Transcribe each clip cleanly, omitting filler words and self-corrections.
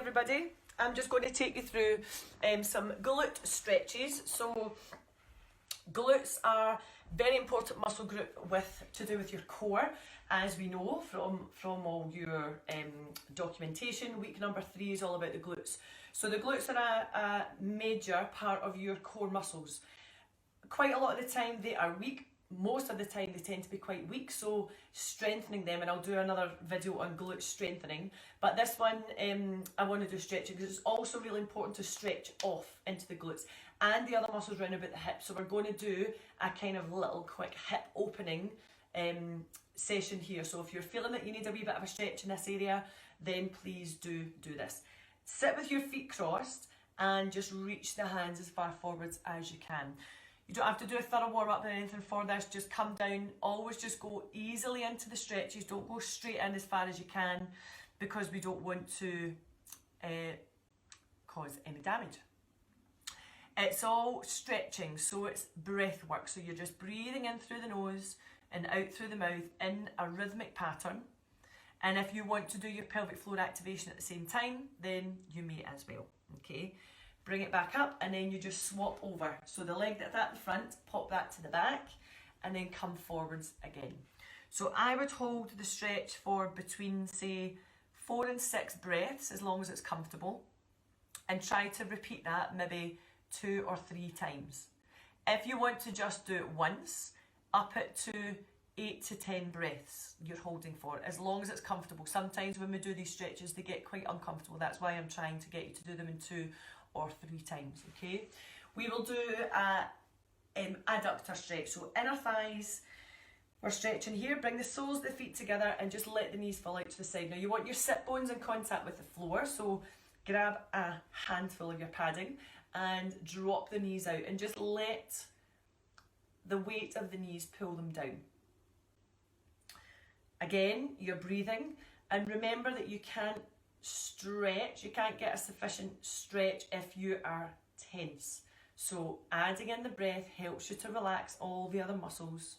everybody. I'm just going to take you through some glute stretches. So glutes are very important muscle group to do with your core, as we know from all your documentation. Week number 3 is all about the glutes. So the glutes are a major part of your core muscles. Quite a lot of the time they are weak. Most of the time they tend to be quite weak, so strengthening them, and I'll do another video on glute strengthening, but this one I want to do stretching because it's also really important to stretch off into the glutes and the other muscles around about the hips. So we're going to do a kind of little quick hip opening session here. So if you're feeling that you need a wee bit of a stretch in this area, then please do this. Sit with your feet crossed and just reach the hands as far forwards as you can. You don't have to do a thorough warm-up or anything for this, just come down, always just go easily into the stretches, don't go straight in as far as you can, because we don't want to cause any damage. It's all stretching, so it's breath work, so you're just breathing in through the nose and out through the mouth in a rhythmic pattern, and if you want to do your pelvic floor activation at the same time, then you may as well, okay? Bring it back up and then you just swap over. So the leg that's at the front, pop that to the back and then come forwards again. So I would hold the stretch for between, say, 4 and 6 breaths, as long as it's comfortable, and try to repeat that maybe 2 or 3 times. If you want to just do it once, up it to 8 to 10 breaths you're holding for, as long as it's comfortable. Sometimes when we do these stretches, they get quite uncomfortable. That's why I'm trying to get you to do them in 2 or 3 times, okay? We will do a adductor stretch, so inner thighs, we're stretching here. Bring the soles of the feet together and just let the knees fall out to the side. Now you want your sit bones in contact with the floor, so grab a handful of your padding and drop the knees out and just let the weight of the knees pull them down. Again, you're breathing, and remember that you can't stretch, you can't get a sufficient stretch if you are tense. So adding in the breath helps you to relax all the other muscles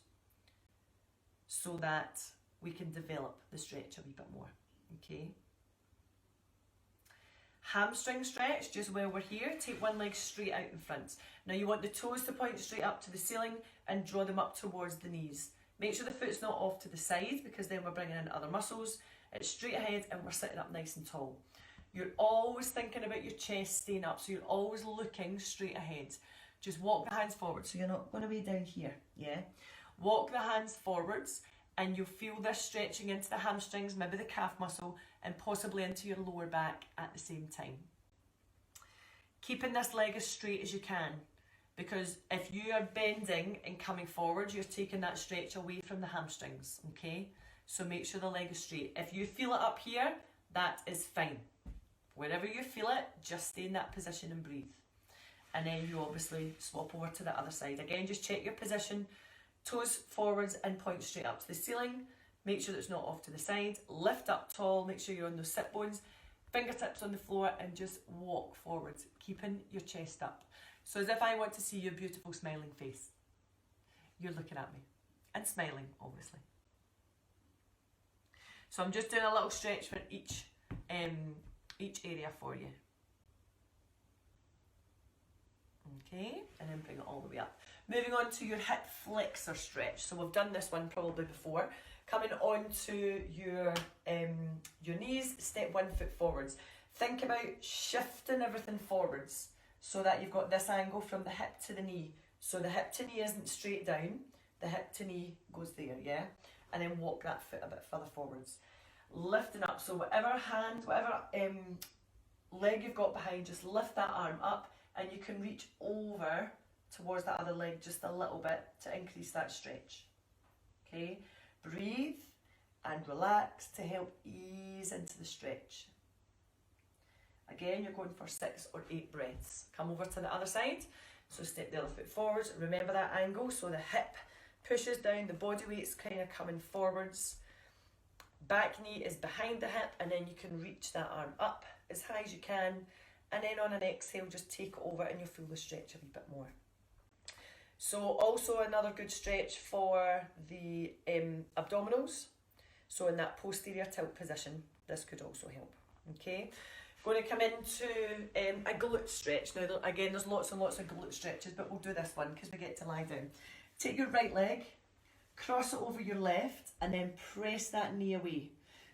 so that we can develop the stretch a wee bit more, okay? Hamstring stretch, just while we're here, take one leg straight out in front. Now you want the toes to point straight up to the ceiling and draw them up towards the knees. Make sure the foot's not off to the side, because then we're bringing in other muscles. It's straight ahead and we're sitting up nice and tall. You're always thinking about your chest staying up, so you're always looking straight ahead. Just walk the hands forward, so you're not going to be down here, yeah? Walk the hands forwards and you'll feel this stretching into the hamstrings, maybe the calf muscle, and possibly into your lower back at the same time. Keeping this leg as straight as you can, because if you are bending and coming forward, you're taking that stretch away from the hamstrings, okay? So make sure the leg is straight. If you feel it up here, that is fine. Wherever you feel it, just stay in that position and breathe. And then you obviously swap over to the other side. Again, just check your position. Toes forwards and point straight up to the ceiling. Make sure that it's not off to the side. Lift up tall, make sure you're on those sit bones. Fingertips on the floor and just walk forwards, keeping your chest up. So as if I want to see your beautiful smiling face. You're looking at me and smiling, obviously. So I'm just doing a little stretch for each area for you. Okay, and then bring it all the way up. Moving on to your hip flexor stretch. So we've done this one probably before. Coming on to your knees, step 1 foot forwards. Think about shifting everything forwards so that you've got this angle from the hip to the knee. So the hip to knee isn't straight down, the hip to knee goes there, yeah? And then walk that foot a bit further forwards. Lifting up, so whatever leg you've got behind, just lift that arm up and you can reach over towards that other leg just a little bit to increase that stretch. Okay, breathe and relax to help ease into the stretch. Again, you're going for 6 or 8 breaths. Come over to the other side, so step the other foot forwards. Remember that angle, so the hip pushes down, the body weight's kind of coming forwards. Back knee is behind the hip, and then you can reach that arm up as high as you can, and then on an exhale just take it over and you'll feel the stretch a wee bit more. So also another good stretch for the abdominals, so in that posterior tilt position, this could also help. Okay, Going to come into a glute stretch. Now, again, there's lots and lots of glute stretches, but we'll do this one because we get to lie down. Take your right leg, cross it over your left, and then press that knee away.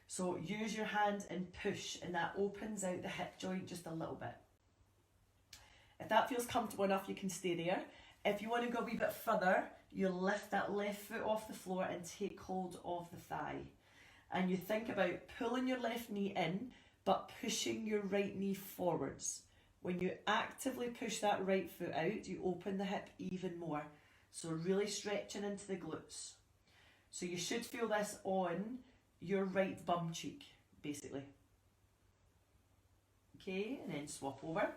So use your hand and push, and that opens out the hip joint just a little bit. If that feels comfortable enough, you can stay there. If you want to go a wee bit further, you lift that left foot off the floor and take hold of the thigh. And you think about pulling your left knee in, but pushing your right knee forwards. When you actively push that right foot out, you open the hip even more. So really stretching into the glutes. So you should feel this on your right bum cheek, basically. Okay, and then swap over.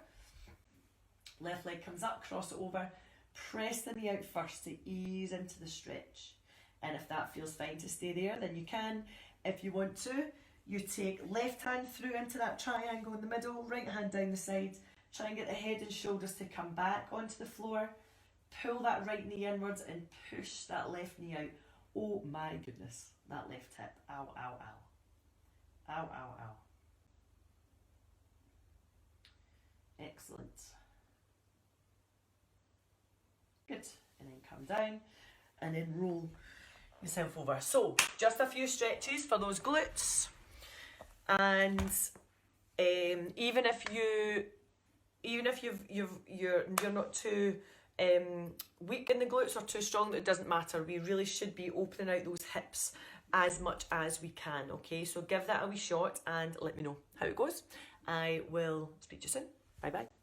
Left leg comes up, cross it over. Press the knee out first to ease into the stretch. And if that feels fine to stay there, then you can. If you want to, you take left hand through into that triangle in the middle, right hand down the side. Try and get the head and shoulders to come back onto the floor. Pull that right knee inwards and push that left knee out. Oh my goodness, that left hip. Ow, ow, ow. Ow, ow, ow. Excellent. Good. And then come down and then roll yourself over. So, just a few stretches for those glutes. And even if you're not too weak in the glutes or too strong, it doesn't matter. We really should be opening out those hips as much as we can. Okay, so give that a wee shot and let me know how it goes. I will speak to you soon. Bye bye.